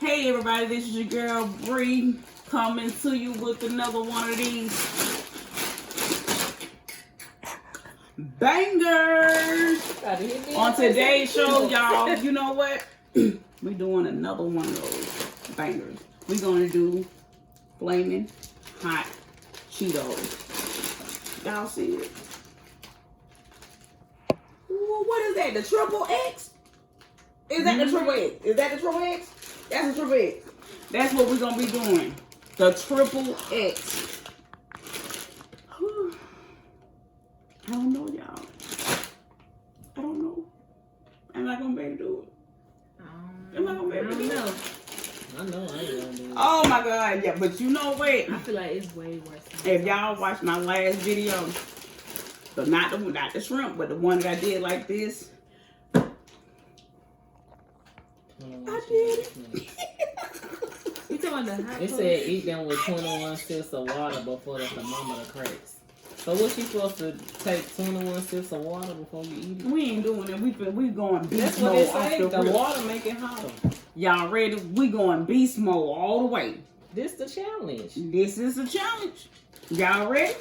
Hey everybody, this is your girl Bree coming to you with another one of these bangers. On today's show, y'all, you know what? We're doing another one of those bangers. We're gonna do flaming hot Cheetos. Y'all see it? Ooh, what is that? The triple X? Is that the triple X? Is that the triple X? That's the triple X. That's what we're gonna be doing. The triple X. I don't know, y'all. I don't know. Am I gonna be able to do it? Am I gonna be able to do it? I know I ain't gonna do it. Oh my God, yeah, but you know what? I feel like it's way worse. If y'all watched my last video, but not the shrimp, but the one that I did like this, I did it. You talking about the hot It said eat them with 21 sips of water before the thermometer cracks. So what you supposed to take 21 sips of water before you eat it? We ain't doing it. We going beast That's what mode it off say. the The rip. water make it hot. Y'all ready? We going beast mode all the way. This the challenge. This is a challenge. Y'all ready?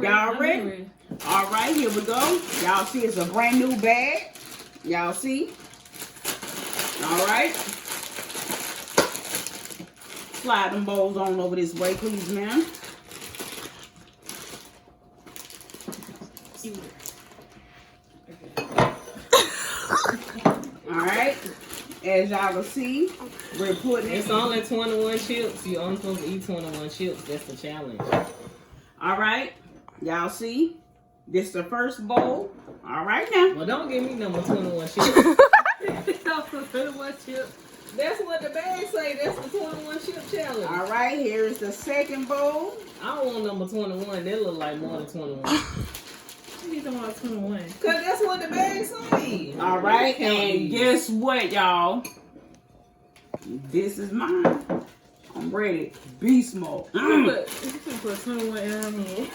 Y'all ready? All right, here we go. Y'all see it's a brand new bag. Y'all see? All right. Slide them bowls on over this way, please, ma'am. All right. As y'all can see, we're putting it. It's only 21 chips. You only supposed to eat 21 chips. That's the challenge. All right. Y'all see? This is the first bowl. All right now. Well, don't give me number 21 chips. 21 chips. That's what the bag say. That's the 21 chip challenge. All right. Here is the second bowl. I don't want number 21. They look like more than 21. You talking about 21? Cause that's what the bag say. All right. And guess what, y'all? This is mine. I'm ready. Beast mode. You can put 21 in our hand.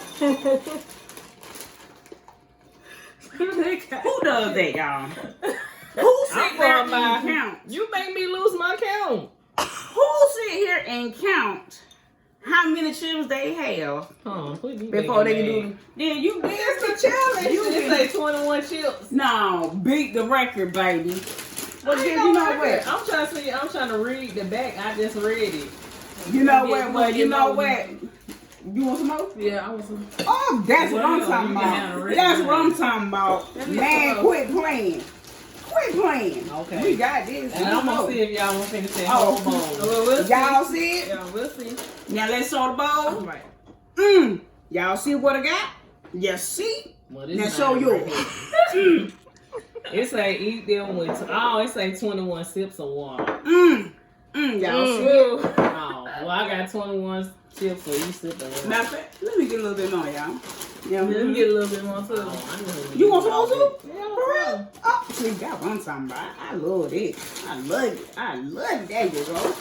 Who does that, y'all? Who sit there and count? You make me lose my count. Who sit here and count how many chips they have before they can do? Then you It's the challenge. You You say 21 chips. no beat the record, baby. But then I you know know what? I'm trying to see. I'm trying to read the back. I just read it. You know what? Well, you know what? You want some more? Yeah, I was. Oh, that's what I'm Well, talking you can have about. a red That's one. what I'm talking about. Man, quit playing. Quit playing. Okay. We got this. And I'm gonna see if y'all want to finish that Oh. whole bowl. Well, we'll see. Y'all see it? Yeah, we'll see. Now let's show the All bowl. right. Y'all see what I got? You see? Well, Now this show not yours. right. It say eat them with. It say 21 sips of water. Y'all see? Oh, well, I got 21 sips of each sip of water. Matter of fact, let me get a little bit more, y'all. Yeah, Let me get a little bit more too. Oh, I know you want some more too? Yeah, For real? Oh, see, that's what I'm talking about. I love it. I love it. I love it. There you go.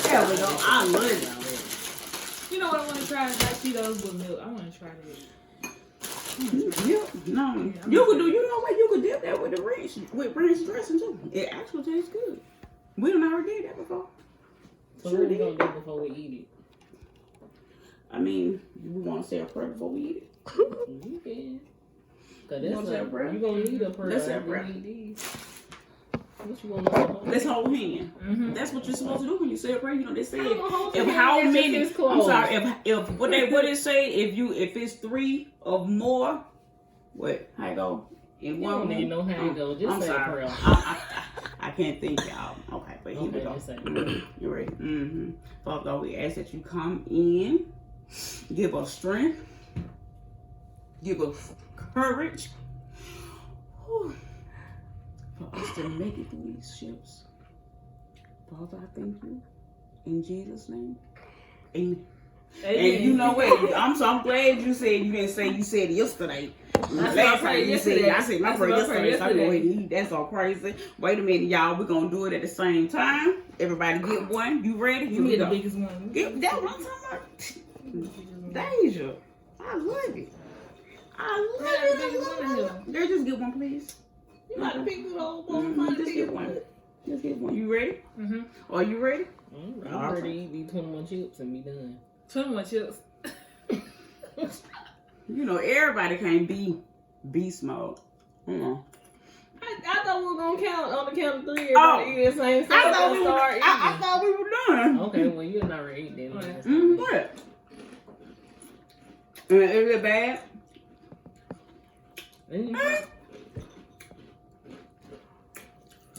There we go. I love it. You know what I want to try is hot Cheetos with milk. I want to try that. You, no, you could do. You know what? You could dip that with the ranch dressing too. It actually tastes good. We done already did that before. So what we gonna do before we eat it? I mean, we want to say a prayer before we eat it. You can. Cause You wanna say a prayer? you gonna need a prayer. Let's say a after prayer. you eat these. What you want to hold? Let's hold hand. That's what you're supposed to do when you say a prayer. You know they say I'm gonna hold if your how hand many. if it's I'm closed. sorry. If what it say if it's 3 or more. What? How it go? In You one don't need no how it go. Just I'm say a sorry. prayer. I can't think, y'all. Okay, but here we Okay, go. just say You ready? Father God, we ask that you come in, give us strength, give us courage whew, for us to make it through these ships. Father, I thank you in Jesus' name. Amen. And you know what? I'm glad you didn't say you said it yesterday. Last time you said I said my prayer yesterday, so I go ahead and eat. That's all crazy. Wait a minute, y'all. We're gonna do it at the same time. Everybody get one. You ready? You get the biggest one. That's what I'm talking about. Deja. I love it. I love it. Girl, just get one, please. You gotta pick the whole bowl. Just get one. Just get one. You ready? Mm-hmm. Are you ready? I'm ready to eat these 21 chips and be done. 21 chips. You know, everybody can't be beast mode. I thought we were gonna count on the count of 3. Everybody eat the same stuff. I thought we were done. Okay, well you're not ready to eat then. What? Is it bad?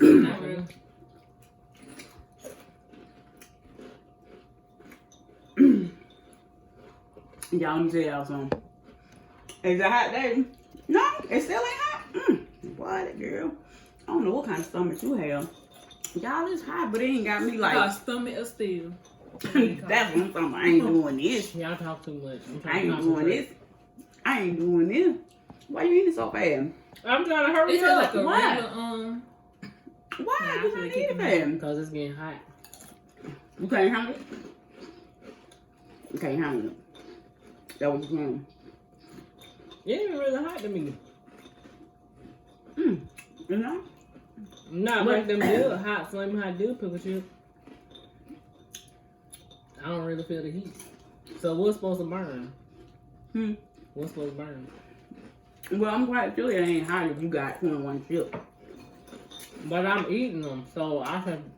Not really. Y'all, let me tell y'all something. Is it hot, day? No, it still ain't hot. What, girl? I don't know what kind of stomach you have. Y'all, it's hot, but it ain't got me like. Stomach of steel. That's what I'm talking about. I ain't doing this. Y'all talk too much. I ain't doing this. I ain't doing this. Why you eating so fast? I'm trying to hurry It's up. like a Why? regular, Why Nah, I you feel not like eating kicking fast? Because it's getting hot. You can't handle it? You can't handle it. That was wrong. It ain't really hot to me. You know? Not like them good hot, flaming hot dill pickle chip. I don't really feel the heat. So what's supposed to burn? What's supposed to burn? Well, I'm quite sure it ain't hot if you got 21 chips. But I'm eating them, so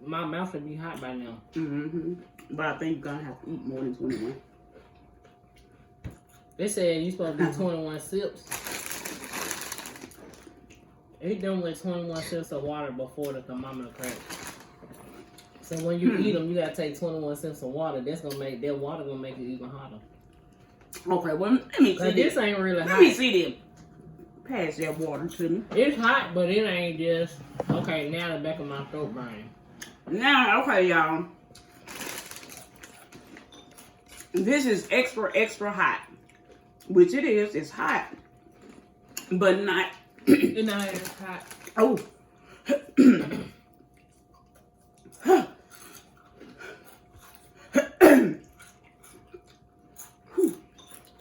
my mouth should be hot by now. But I think you're gonna have to eat more than 21. They said you supposed to do 21 sips. Eat them with 21 sips of water before the thermometer cracks. So when you eat them, you gotta take 21 sips of water. That water gonna make it even hotter. Okay, well, let me see Cause this ain't really hot. Let me see them. Pass that water to me. It's hot, but it ain't just okay. Now the back of my throat burning. Now, okay, y'all. This is extra hot, which it is. It's hot, but not. it's not as hot. Oh.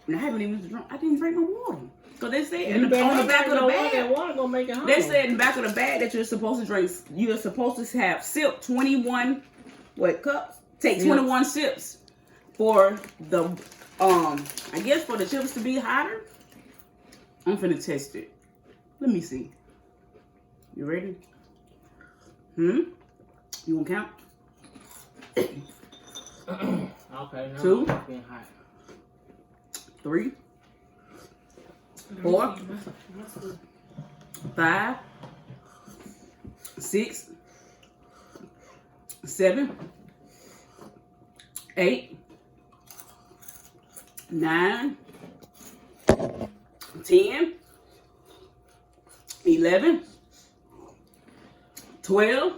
And I haven't even drunk. I didn't drink no water. So they said on the back of the bag. Water gonna make it hot. They said in the back of the bag that you're supposed to drink. You're supposed to have sip 21 cups. Take 21 sips for the I guess for the chips to be hotter. I'm finna test it. Let me see. You ready? You wanna count? Okay. Now 2, it's getting hot. 3, 4, 5, 6, 7, 8, 9, 10, 11, 12,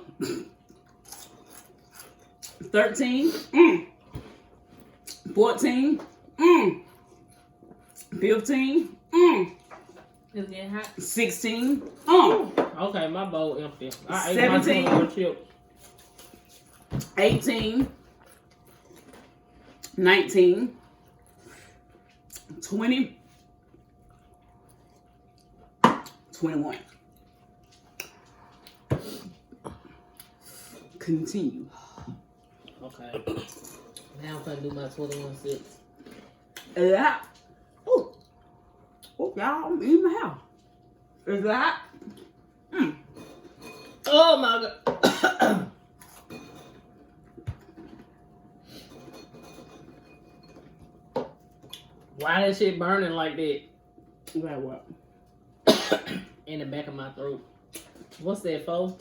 13, 14, 15, It's getting hot. 16, Okay, my bowl empty. I ate my 17. 21 chips. 18, 19, 20, 21. Continue. Okay. Now I'm gonna do my 21 sips. Yeah. Oh, y'all, I'm in my house. Is that? Oh my god. Why that shit burning like that? Like what? In the back of my throat. What's that, for?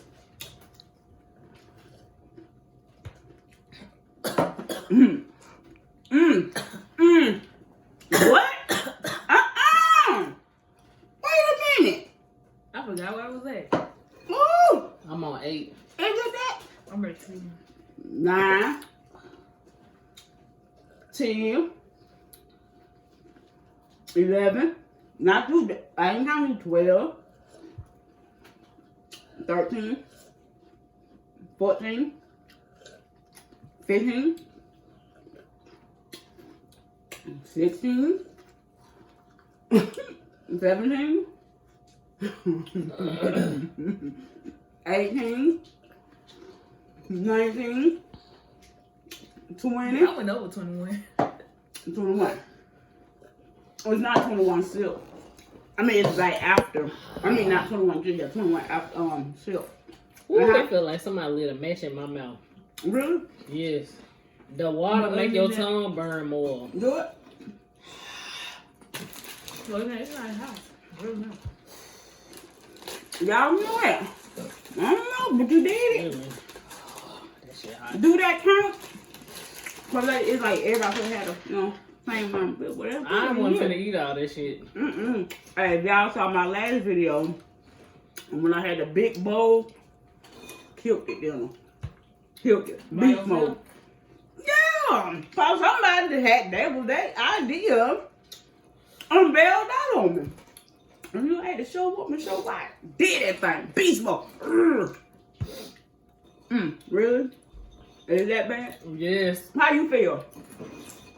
What? Wait a minute. I forgot where I was at. Ooh. I'm on 8. Is it that? I'm ready to. 9, 10, 11, not too, I ain't counting 12, 13, 14, 15, 16, 17, 18, 19, 20, I went over 21. 21. Oh, it's not 21 silk. I mean, it's like after. I mean, not 21 ginger, 21 after silk. Ooh, I feel like somebody lit a match in my mouth. Really? Yes. The water make your tongue burn more. Do it. Well, it's not hot. Really not. Y'all know it. I don't know, but you did it. That shit hot. Do that count? Cause like, it's like everybody could have a, same amount of whatever. I don't want to eat all that shit. Hey, if y'all saw my last video, when I had the big bowl, killed it, killed it. Beef mode. Yeah, cause somebody that was that idea unveiled that on me. And you had to show up and show why. Did that thing. Beast mode. Really? Is that bad? Yes. How you feel?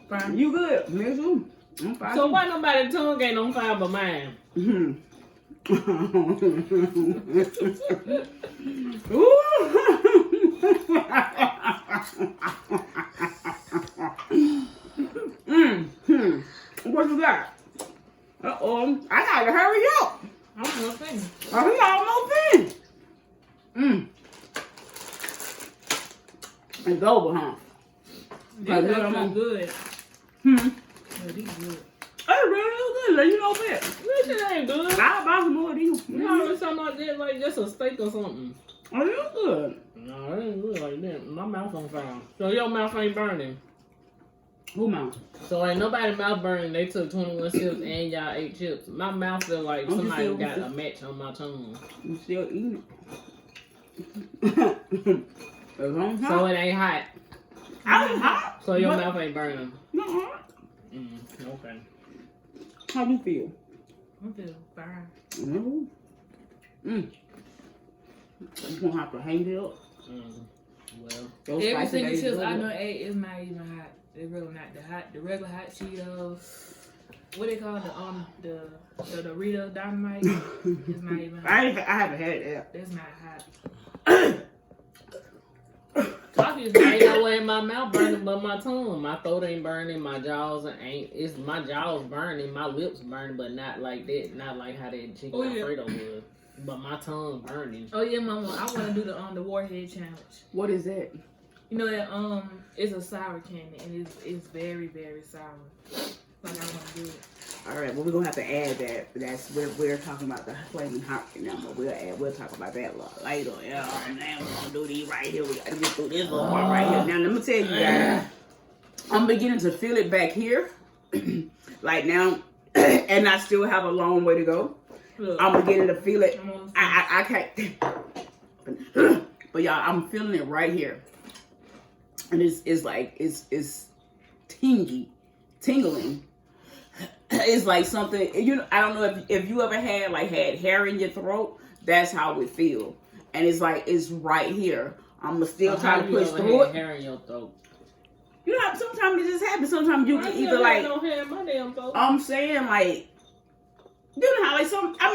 Fine. You good? Me too. I'm fine. So why nobody's tongue ain't on fire but mine? What you got? Uh-oh. I gotta hurry up. I'm not saying. Oh, he almost finished. It's over, huh? These are good. Yeah, these good. Hey, really good. Let you know that. This shit ain't good. I'll buy some more of these. You know, it's something like that, like just a steak or something. Oh, you good. No, it ain't good like that. My mouth on fire. So your mouth ain't burning. Who mouth? So ain't nobody mouth burning. They took 21 sips and y'all ate chips. My mouth feel like I'm somebody still- got a match on my tongue. You still eating it? It's on So hot. it ain't hot. I'm hot. So your but mouth ain't burning. not hot. Okay. How you feel? I feel fine. No. You gonna have to hang it up. Well, Those Every spicy single days chips I good. know ate is not even hot. They're really not the hot. The regular hot Cheetos. What they call the Dorito Dynamite? It's not even hot. I haven't had it That's not hot. coffee is ain't no way in my mouth burning but my tongue. My throat ain't burning. My jaws ain't. It's my jaws burning. My lips burning, but not like that. Not like how that chicken Alfredo was. But my tongue burning. Oh yeah, Mama. I want to do the Warhead challenge. What is that? You know that it's a sour candy and it's very very sour. Like I want to do it. All right, well we're gonna have to add that. That's we're talking about the flaming hot right now, but we'll talk about that a lot later. Yeah, now we're gonna do these right here. We gotta get through this little part right here. Now let me tell you guys, I'm beginning to feel it back here, like now, and I still have a long way to go. Look, I'm beginning to feel it. I'm on- I can't. But y'all, I'm feeling it right here, and it's like it's tingling. It's like something, I don't know if you ever had hair in your throat. That's how it feel, and it's like it's right here. I'm still trying to push through it. Hair in your throat. You know, sometimes it just happens. Sometimes you can either like no hair in my damn throat. I'm saying like. You know how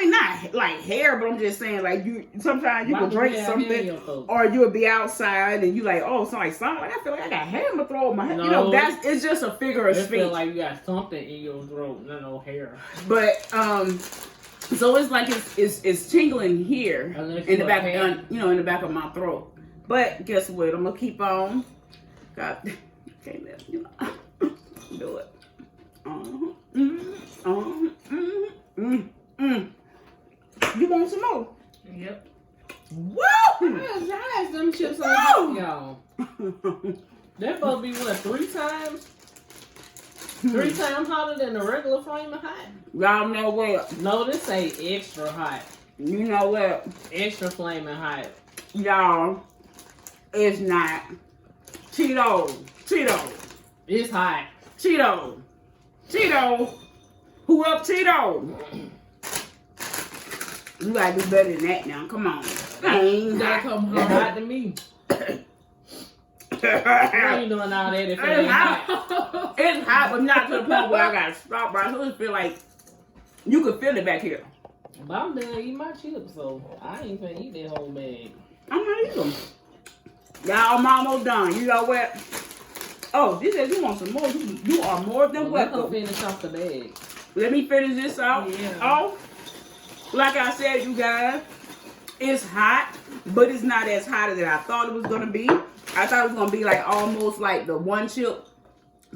not like hair, but I'm just saying like sometimes you can drink something or you'll be outside and you like, oh, something like I feel like I got hair in my throat, my head. No, it's just a figure of it speech. feel like you got something in your throat, no hair. But so it's like it's tingling here in the back, in the back of my throat. But guess what? I'm gonna keep on. God, can't let do it. You want some more? Yep. Woo! Nice, them chips on y'all. They're supposed to be what, 3 times? 3 times hotter than the regular flaming hot? Y'all know what? No, this say extra hot. You know what? Extra flaming hot. Y'all, it's not. Cheetos. It's hot. Cheetos. Who up Cheetos? You gotta do better than that now. Come on. You gotta come hot to me. I ain't doing all that if it ain't hot. It's hot, but not to the point where I gotta stop. But I just feel like you could feel it back here. But I'm done eating my chips, so I ain't finna eat that whole bag. I'm not eating them. Y'all, I'm almost done. You know what? Oh, this says you want some more. You are more than Let's go welcome. finish off the bag. Let me finish this out. Yeah. Oh, like I said, you guys, it's hot, but it's not as hot as I thought it was gonna be. I thought it was gonna be like almost like the one chip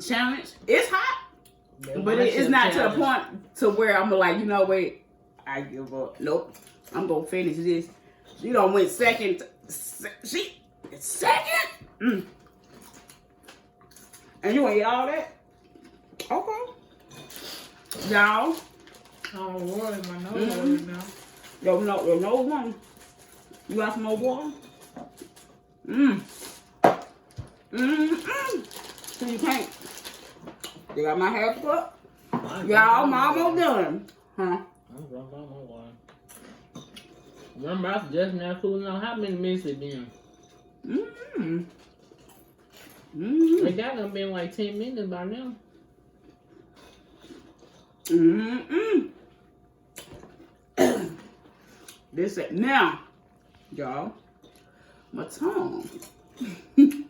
challenge. It's hot, but it's not to the point to where I'm like, you know what? I give up. Nope. I'm gonna finish this. She done went second. She second. And you ain't all that? Okay. Y'all. Oh, water, my nose water now. Your nose one. You got some more water? So you can't. You got my half cup? Y'all, I'm almost done. Huh? I'm drunk on my water. Remember, I was just now cooling out. How many minutes it been? It got to been like 10 minutes by now. This it now, y'all. My tongue. I'm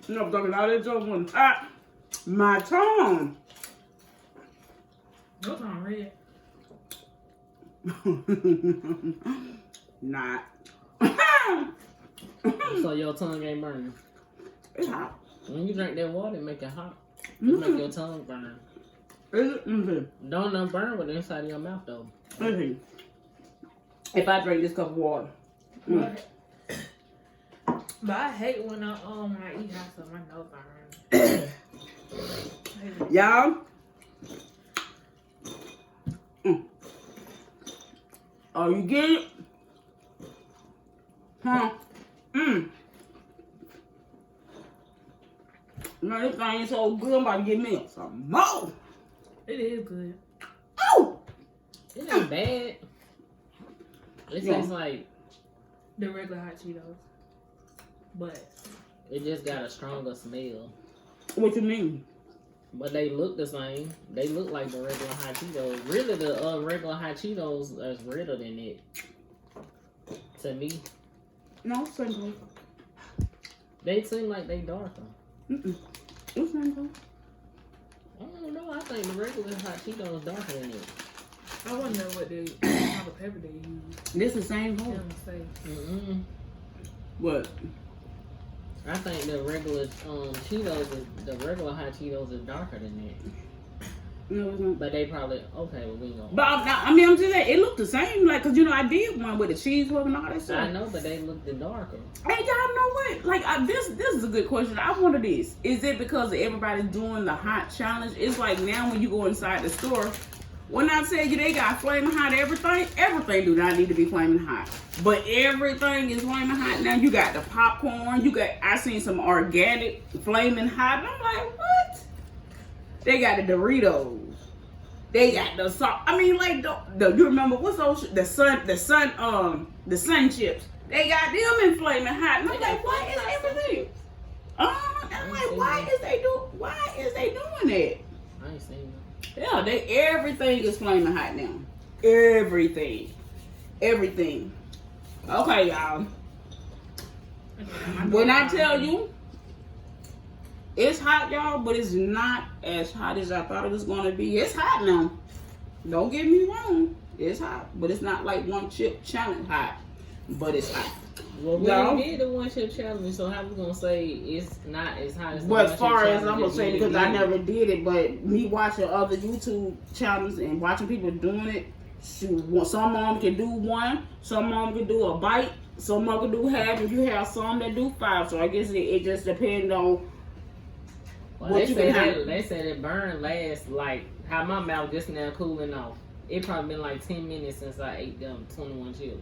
talking all that joke one. My tongue. Your tongue red. Not. So your tongue ain't burning. It's hot. When you drink that water, it make it hot. It make your tongue burn. Is it? Don't no burn with the inside of your mouth though. Listen. If I drink this cup of water. But I hate when I eat hot stuff, my nose burns. Y'all. Oh, you get it? Huh? Man, this thing is so good. I'm about to get me some more. It is good. Oh! It ain't bad. It tastes like The regular hot Cheetos. But it just got a stronger smell. What you mean? But they look the same. They look like the regular hot Cheetos. Really, the regular hot Cheetos is redder than it. To me. No, single. They seem like they darker. It's single. I don't know. I think the regular hot Cheetos darker than it. I wonder what type of pepper they use. This the same hole. What? I think the regular Cheetos, the regular hot Cheetos is darker than that. No, it's not. But they probably, okay, well, we know. But I'm just saying, it looked the same. Like, cause I did one with the cheese and all that stuff. I know, but they look darker. Hey, y'all know what? Like, this is a good question. I wonder this. Is it because everybody's doing the hot challenge? It's like now when you go inside the store, when I tell you they got flaming hot everything do not need to be flaming hot. But everything is flaming hot. Now you got the popcorn. I seen some organic flaming hot. And I'm like, what? They got the Doritos. They got the salt. I mean, like you remember what's those? The sun chips. They got them in flaming hot. And I'm like, why is everything? I'm like, why is they doing that? I ain't seen them. Yeah, everything is flaming hot now. Everything. Okay, y'all. When I tell you, it's hot, y'all, but it's not as hot as I thought it was going to be. It's hot now. Don't get me wrong. It's hot, but it's not like one chip challenge hot. But it's hot. Well, we did the one chip challenge, so how we gonna say it's not as hot as the but one as chip far as challenge I'm gonna say, because I never did it, but me watching other YouTube channels and watching people doing it, shoot, some of them can do one, some of them can do a bite, some of them can do half, and you have some that do 5. So I guess it just depends on what you can handle. They said it burn last like how my mouth just now cooling off. It probably been like 10 minutes since I ate them 21 chips.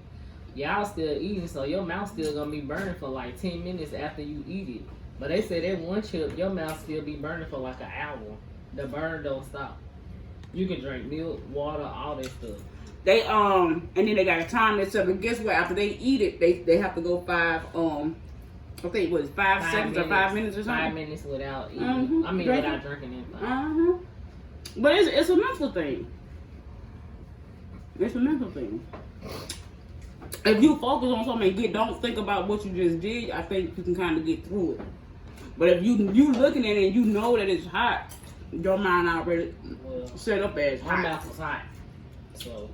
Y'all still eating, so your mouth still gonna be burning for like 10 minutes after you eat it. But they said that one chip, your mouth still be burning for like an hour. The burn don't stop. You can drink milk, water, all that stuff. They and then they got a time themselves. And guess what? After they eat it, they have to go 5 I think it was 5 seconds or 5 minutes or something. 5 minutes without eating. I mean without drinking anything. But it's a mental thing. It's a mental thing. if you focus on something and don't think about what you just did, I think you can kind of get through it. But if you looking at it and you know that it's hot, your mind already set up as hot. My mouth was hot. So.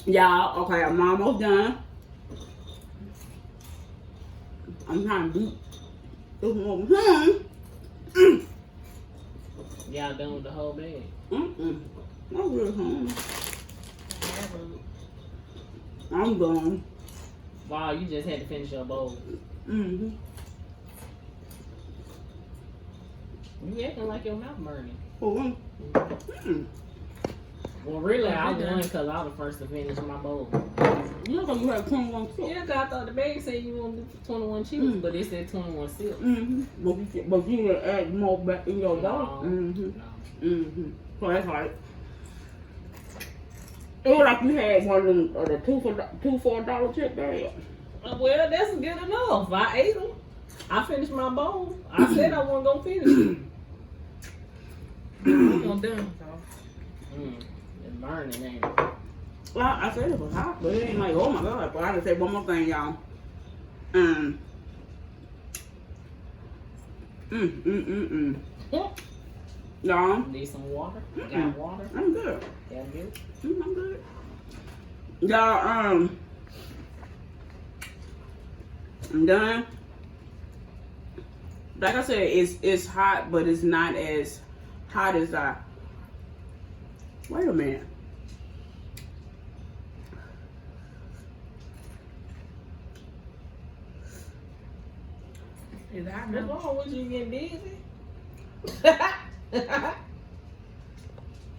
Y'all, okay, I'm almost done. I'm trying to do this one. Y'all done with the whole bag? Not really home. I'm done. Wow, you just had to finish your bowl. You acting like your mouth burning. Well, really, I won because I was the first to finish my bowl. You know you have 21 chips. Yeah, because I thought the bag said you wanted 21 chips, but it said 21 sips. But you would add more back in your bowl. No. So that's right. It was like you had one of them, the two for $1 chip bags. Well, that's good enough. I ate them. I finished my bowl. I said I wasn't going to finish it. I'm done. It's burning, ain't it? Well, I said it was hot, but it ain't like, oh my God. But I just say one more thing, y'all. Y'all. Need some water? Got water? I'm good. Got milk? I'm good. Y'all, I'm done. Like I said, it's hot, but it's not as hot as I. Wait a minute. Is that What's now? wrong with you getting dizzy?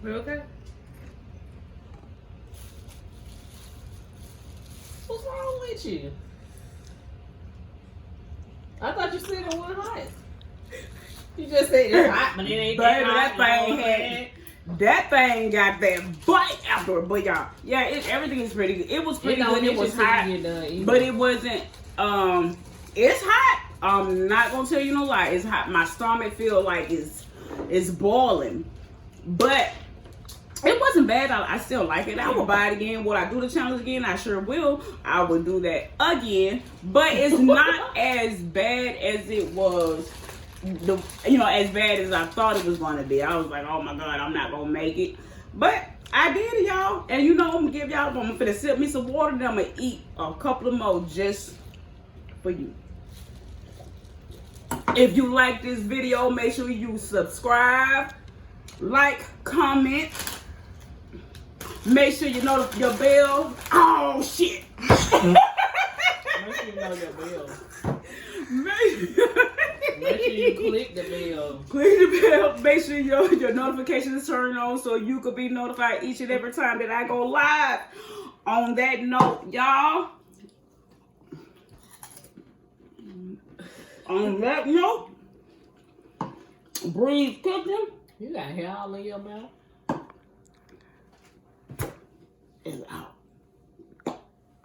We okay? What's wrong with you? I thought you said it wasn't hot. You just said it's hot, but it ain't Baby, that hot. that thing got that bite after it. But y'all, yeah, everything is pretty good. It was pretty good. It was hot, but it wasn't. It's hot. I'm not gonna tell you no lie. It's hot. My stomach feel like it's boiling, but it wasn't bad. I still like it. I will buy it again. Will I do the challenge again? I sure will. I will do that again, but it's not as bad as it was. As bad as I thought it was going to be. I was like, oh my God, I'm not going to make it. But I did it, y'all. And I'm going to give y'all, I'm going to sip me some water, then I'm going to eat a couple of more just for you. If you like this video, make sure you subscribe, like, comment. Make sure you know your bell. Oh, shit. Make sure you know your bell. Make sure you click the bell. Click the bell. Make sure your notifications is turned on so you could be notified each and every time that I go live. On that note, y'all. On that note, Breeze Cooking You got hair all in your mouth. is out.